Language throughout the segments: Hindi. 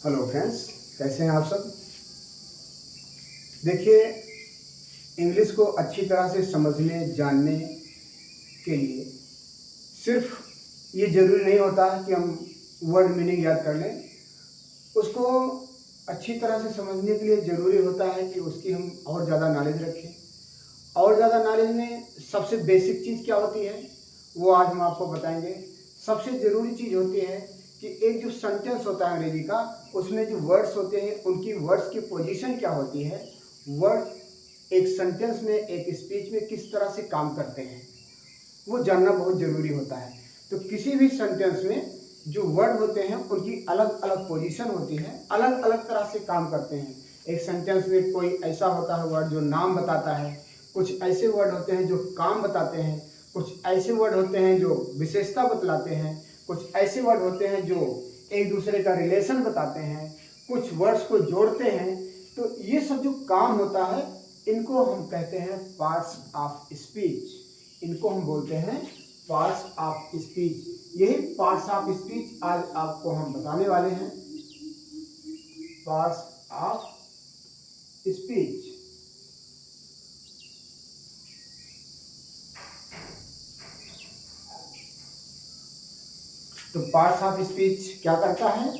हेलो फ्रेंड्स, कैसे हैं आप सब। देखिए, इंग्लिश को अच्छी तरह से समझने जानने के लिए सिर्फ ये ज़रूरी नहीं होता है कि हम वर्ड मीनिंग याद कर लें। उसको अच्छी तरह से समझने के लिए ज़रूरी होता है कि उसकी हम और ज़्यादा नॉलेज रखें। और ज़्यादा नॉलेज में सबसे बेसिक चीज़ क्या होती है वो आज हम आपको बताएंगे। सबसे ज़रूरी चीज़ होती है कि एक जो सेंटेंस होता है अंग्रेजी का, उसमें जो वर्ड्स होते हैं उनकी वर्ड्स की पोजीशन क्या होती है। वर्ड एक सेंटेंस में, एक स्पीच में किस तरह से काम करते हैं वो जानना बहुत ज़रूरी होता है। तो किसी भी सेंटेंस में जो वर्ड होते हैं उनकी अलग अलग पोजीशन होती है, अलग अलग तरह से काम करते हैं। एक सेंटेंस में कोई ऐसा होता है वर्ड जो नाम बताता है, कुछ ऐसे वर्ड होते हैं जो काम बताते हैं, कुछ ऐसे वर्ड होते हैं जो विशेषता बतलाते हैं, कुछ ऐसे वर्ड होते हैं जो एक दूसरे का रिलेशन बताते हैं, कुछ वर्ड्स को जोड़ते हैं। तो ये सब जो काम होता है इनको हम कहते हैं पार्ट्स ऑफ स्पीच। इनको हम बोलते हैं पार्ट्स ऑफ स्पीच। यही पार्ट्स ऑफ स्पीच आज आपको हम बताने वाले हैं। Parts of speech. तो पार्ट्स ऑफ स्पीच क्या करता है,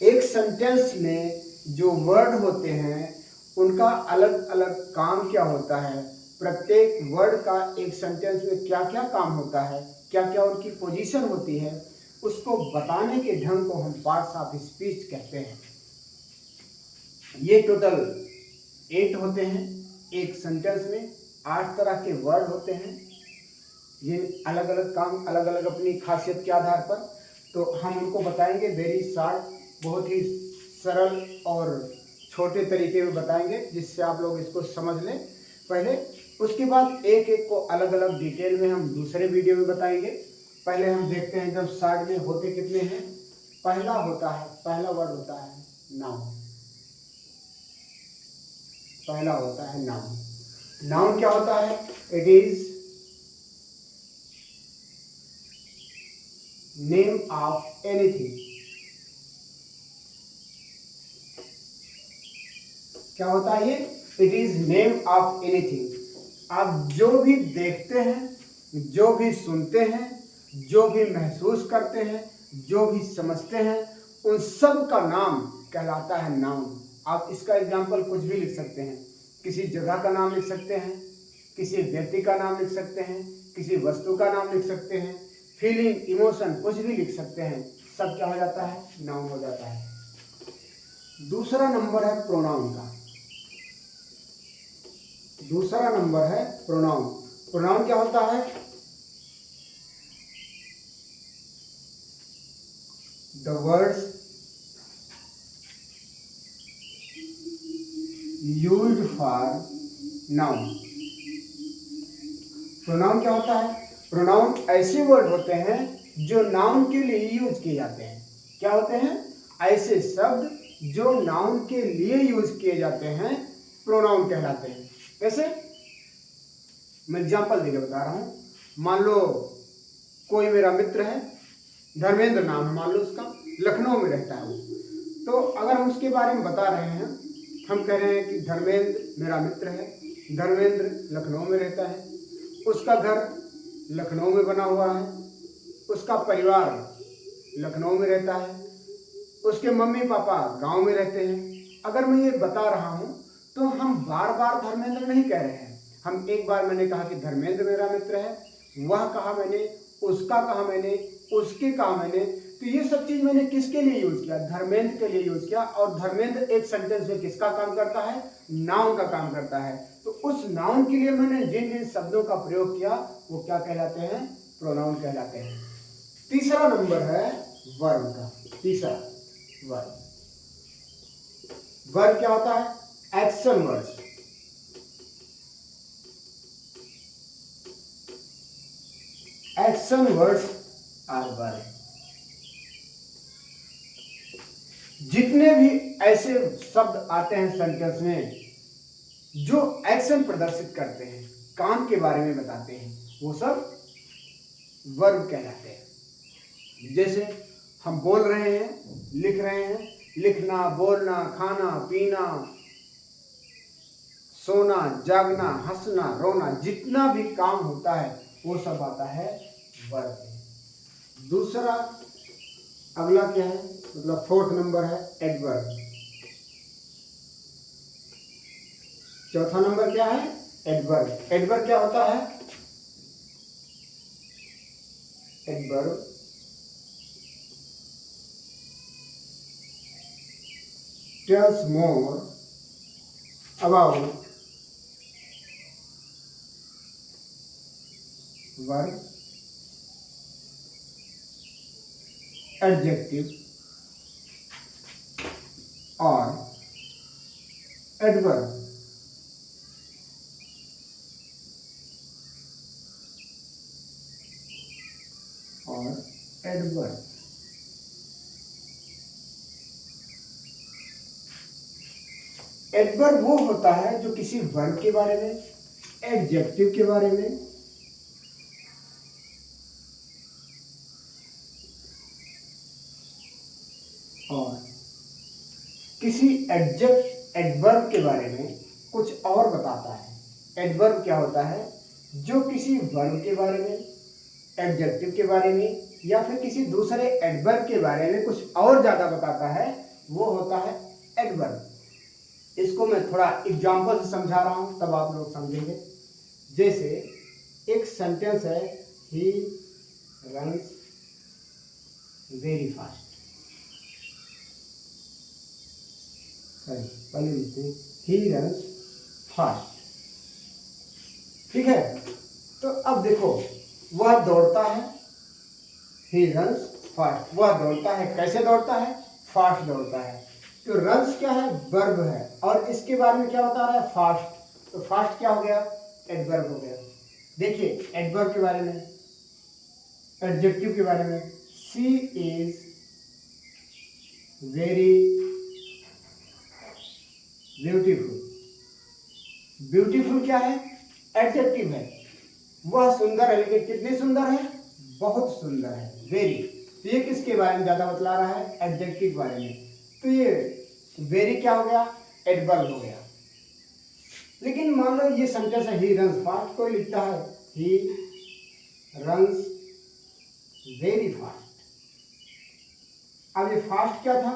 एक सेंटेंस में जो वर्ड होते हैं उनका अलग अलग काम क्या होता है, प्रत्येक वर्ड का एक सेंटेंस में क्या क्या काम होता है, क्या क्या उनकी पोजीशन होती है, उसको बताने के ढंग को हम पार्ट्स ऑफ स्पीच कहते हैं। ये टोटल 8 होते हैं। एक सेंटेंस में 8 तरह के वर्ड होते हैं। ये अलग अलग काम, अलग अलग अपनी खासियत के आधार पर। तो हम उनको बताएंगे वेरी शॉर्ट, बहुत ही सरल और छोटे तरीके में बताएंगे जिससे आप लोग इसको समझ लें पहले। उसके बाद एक एक को अलग अलग डिटेल में हम दूसरे वीडियो में बताएंगे। पहले हम देखते हैं एकदम शॉर्ट में होते कितने हैं। पहला होता है, पहला वर्ड होता है नाउन। पहला होता है नाउन। नाउन क्या होता है, it is name of anything. क्या होता है ये, it is name of anything. आप जो भी देखते हैं, जो भी सुनते हैं, जो भी महसूस करते हैं, जो भी समझते हैं, उन सब का नाम कहलाता है नाउन। आप इसका एग्जाम्पल कुछ भी लिख सकते हैं। किसी जगह का नाम लिख सकते हैं, किसी व्यक्ति का नाम लिख सकते हैं, किसी वस्तु का नाम लिख सकते हैं, फीलिंग, इमोशन कुछ भी लिख सकते हैं। सब क्या हो जाता है, नाउन हो जाता है। दूसरा नंबर है प्रोनाउन का। दूसरा नंबर है प्रोनाउन। प्रोनाउन क्या होता है, the words used for noun. Pronoun क्या होता है, प्रोनाउन ऐसे वर्ड होते हैं जो नाउन के लिए यूज किए जाते हैं। क्या होते हैं, ऐसे शब्द जो नाउन के लिए यूज किए जाते हैं प्रोनाउन कहलाते हैं। कैसे, मैं एग्जाम्पल देके बता रहा हूं। मान लो कोई मेरा मित्र है, धर्मेंद्र नाम है मान लो उसका, लखनऊ में रहता है वो। तो अगर हम उसके बारे में बता रहे हैं, हम कह रहे हैं कि धर्मेंद्र मेरा मित्र है, धर्मेंद्र लखनऊ में रहता है, उसका घर लखनऊ में बना हुआ है, उसका परिवार लखनऊ में रहता है, उसके मम्मी पापा गांव में रहते हैं। अगर मैं ये बता रहा हूं तो हम बार बार धर्मेंद्र नहीं कह रहे हैं। हम एक बार मैंने कहा कि धर्मेंद्र मेरा मित्र है, वह कहा मैंने, उसका कहा मैंने, उसके कहा मैंने। तो ये सब चीज मैंने किसके लिए यूज किया, धर्मेंद्र के लिए यूज किया। और धर्मेंद्र एक सेंटेंस में किसका काम करता है, नाउन का काम करता है। तो उस नाउन के लिए मैंने जिन जिन शब्दों का प्रयोग किया वो क्या कहलाते हैं, प्रोनाउन कहलाते हैं। तीसरा नंबर है वर्ब का। तीसरा वर्ब, वर्ब क्या होता है, action words. Action words are verb. जितने भी ऐसे शब्द आते हैं सेंटेंस में जो एक्शन प्रदर्शित करते हैं, काम के बारे में बताते हैं, वो सब वर्ब कहलाते हैं। जैसे हम बोल रहे हैं, लिख रहे हैं, लिखना, बोलना, खाना, पीना, सोना, जागना, हंसना, रोना, जितना भी काम होता है वो सब आता है वर्ब में। दूसरा अगला क्या है, मतलब फोर्थ नंबर है एडवर्ब। चौथा नंबर क्या है, एडवर्ब। एडवर्ब क्या होता है, adverb tells more about verb, adjective or adverb और एडवर्ब। एडवर्ब वो होता है जो किसी वर्ब के बारे में, एडजेक्टिव के बारे में और किसी एडवर्ब के बारे में कुछ और बताता है। एडवर्ब क्या होता है, जो किसी वर्ब के बारे में, एडजेक्टिव के बारे में या फिर किसी दूसरे एडवर्ब के बारे में कुछ और ज्यादा बताता है, वो होता है एडवर्ब। इसको मैं थोड़ा एग्जाम्पल से समझा रहा हूं तब आप लोग समझेंगे। जैसे एक सेंटेंस है, ही रन्स वेरी फास्ट। पहले लिखते हैं ही रन्स फास्ट, ठीक है। तो अब देखो, वह दौड़ता है, ही रन्स फास्ट, वह दौड़ता है। कैसे दौड़ता है, फास्ट दौड़ता है। तो रन्स क्या है, वर्ब है, और इसके बारे में क्या बता रहा है, फास्ट। तो फास्ट क्या हो गया, एडवर्ब हो गया। देखिए एडवर्ब के बारे में, एडजेक्टिव के बारे में, she is very beautiful. Beautiful क्या है, एडजेक्टिव है। वह सुंदर है, लेकिन कितनी सुंदर है, बहुत सुंदर है, वेरी। तो ये किसके बारे में ज्यादा बतला रहा है, एडजेक्टिव के बारे में। तो ये वेरी क्या हो गया, एडवर्ब हो गया। लेकिन मान लो ये सेंटेंस है, ही रन्स फास्ट, कोई लिखता है ही रन्स वेरी फास्ट। अब ये फास्ट क्या था,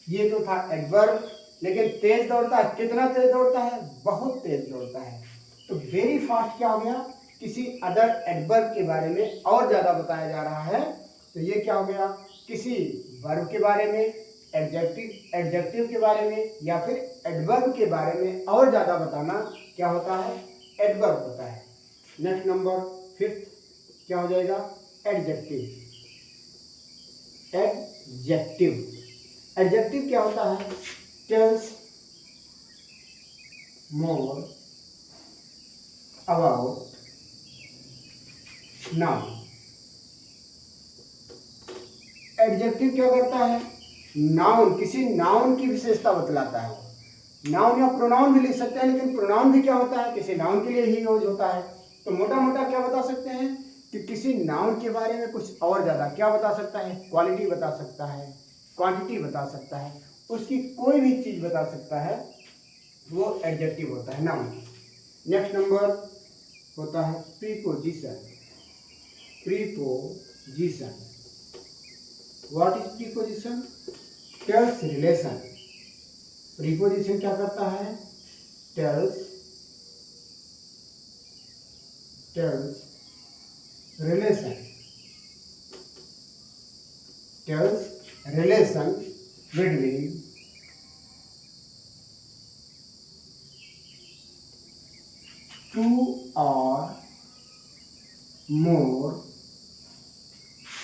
ये तो था एडवर्ब, लेकिन तेज दौड़ता है। कितना तेज दौड़ता है, बहुत तेज दौड़ता है। तो वेरी फास्ट क्या हो गया, किसी अदर एडवर्ब के बारे में और ज्यादा बताया जा रहा है। तो ये क्या हो गया, किसी वर्ब के बारे में, एडजेक्टिव के बारे में या फिर एडवर्ब के बारे में और ज्यादा बताना क्या होता है, एडवर्ब होता है। नेक्स्ट नंबर फिफ्थ क्या हो जाएगा, एडजेक्टिव। एडजेक्टिव, एडजेक्टिव क्या होता है, tells more about noun. Adjective क्या करता है, नाउन, किसी नाउन की विशेषता बतलाता है। नाउन या प्रोनाउन भी लिख सकते हैं, लेकिन प्रोनाउन भी क्या होता है, किसी नाउन के लिए ही यूज होता है। तो मोटा मोटा क्या बता सकते हैं कि किसी नाउन के बारे में कुछ और ज्यादा क्या बता सकता है, क्वालिटी बता सकता है, क्वांटिटी बता सकता है, उसकी कोई भी चीज बता सकता है, वो एडजेक्टिव होता है, नाउन। नेक्स्ट नंबर होता है preposition. Preposition, what is preposition, tells relation. Preposition क्या करता है, tells relation, tells relation between two और more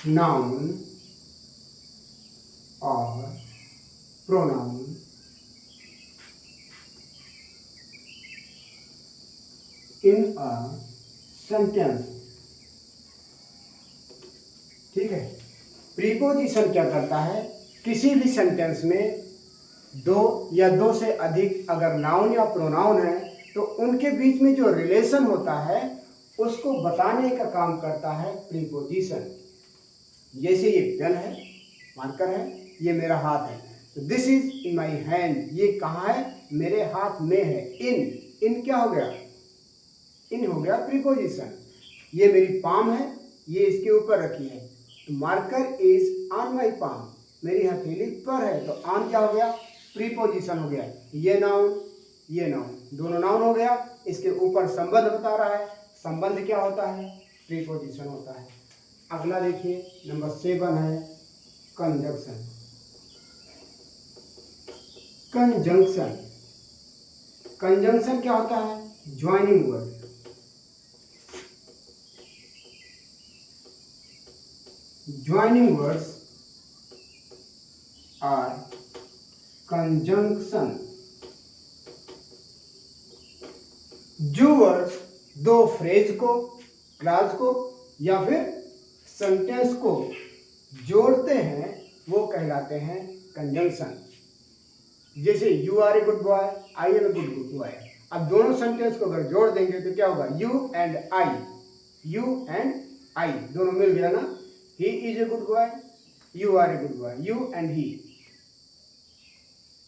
noun or pronoun in a sentence। ठीक है, प्रीपोजिशन क्या करता है, किसी भी सेंटेंस में दो या दो से अधिक अगर नाउन या प्रोनाउन है तो उनके बीच में जो रिलेशन होता है उसको बताने का काम करता है प्रीपोजिशन। जैसे ये पेन है, मार्कर है, ये मेरा हाथ है, तो this is in my hand, ये कहाँ है, मेरे हाथ में है। इन क्या हो गया, इन हो गया प्रीपोजिशन। ये मेरी पाम है, ये इसके ऊपर रखी है, तो marker is on my palm, मेरी हथेली पर है, तो ऑन क्या हो गया, प्रीपोजिशन हो गया। ये नाउन दोनों नाउन हो गया। इसके ऊपर संबंध बता रहा है, संबंध क्या होता है, प्रीपोजिशन होता है। अगला देखिए नंबर 7 है कंजंक्शन। कंजंक्शन क्या होता है, joining word. Joining words are conjunction. जो वर्ड्स दो फ्रेज को, क्लॉज को या फिर सेंटेंस को जोड़ते हैं वो कहलाते हैं कंजंक्शन। जैसे you are a good boy, I am a good boy. अब दोनों सेंटेंस को अगर जोड़ देंगे तो क्या होगा, यू एंड आई दोनों मिल गया ना। He is a good boy, you are a good boy, you and he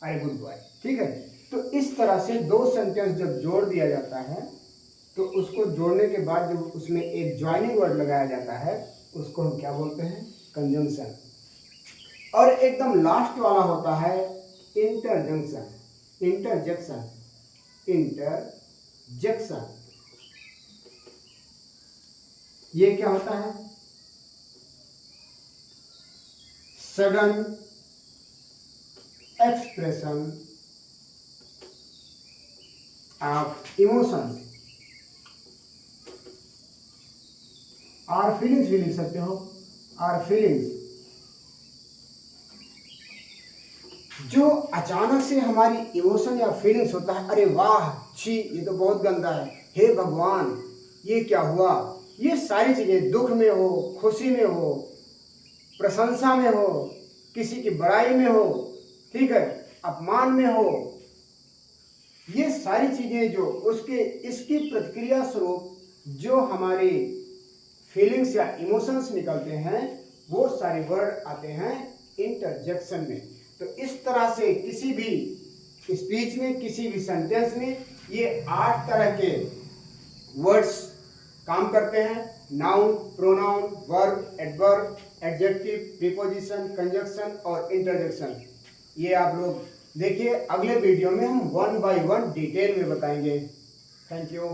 are a good boy. ठीक है, तो इस तरह से दो सेंटेंस जब जोड़ दिया जाता है तो उसको जोड़ने के बाद जब उसमें एक ज्वाइनिंग वर्ड लगाया जाता है उसको हम क्या बोलते हैं, कंजंक्शन। और एकदम लास्ट वाला होता है इंटरजेक्शन। ये क्या होता है, सडन एक्सप्रेशन ऑफ इमोशंस और फीलिंग्स भी लिख सकते हो, और फीलिंग्स जो अचानक से हमारी इमोशन या फीलिंग्स होता है, अरे वाह छी ये तो बहुत गंदा है, हे भगवान ये क्या हुआ, ये सारी चीजें दुख में हो, खुशी में हो, प्रशंसा में हो, किसी की बड़ाई में हो, ठीक है, अपमान में हो, ये सारी चीजें जो उसके इसकी प्रतिक्रिया स्वरूप जो हमारी फीलिंग्स या इमोशंस निकलते हैं वो सारे वर्ड आते हैं इंटरजेक्शन में। तो इस तरह से किसी भी स्पीच में, किसी भी सेंटेंस में ये 8 तरह के वर्ड्स काम करते हैं, noun, pronoun, verb, adverb, adjective, preposition, conjunction और इंटरजेक्शन। ये आप लोग देखिए, अगले वीडियो में हम 1 बाय 1 डिटेल में बताएंगे। Thank you.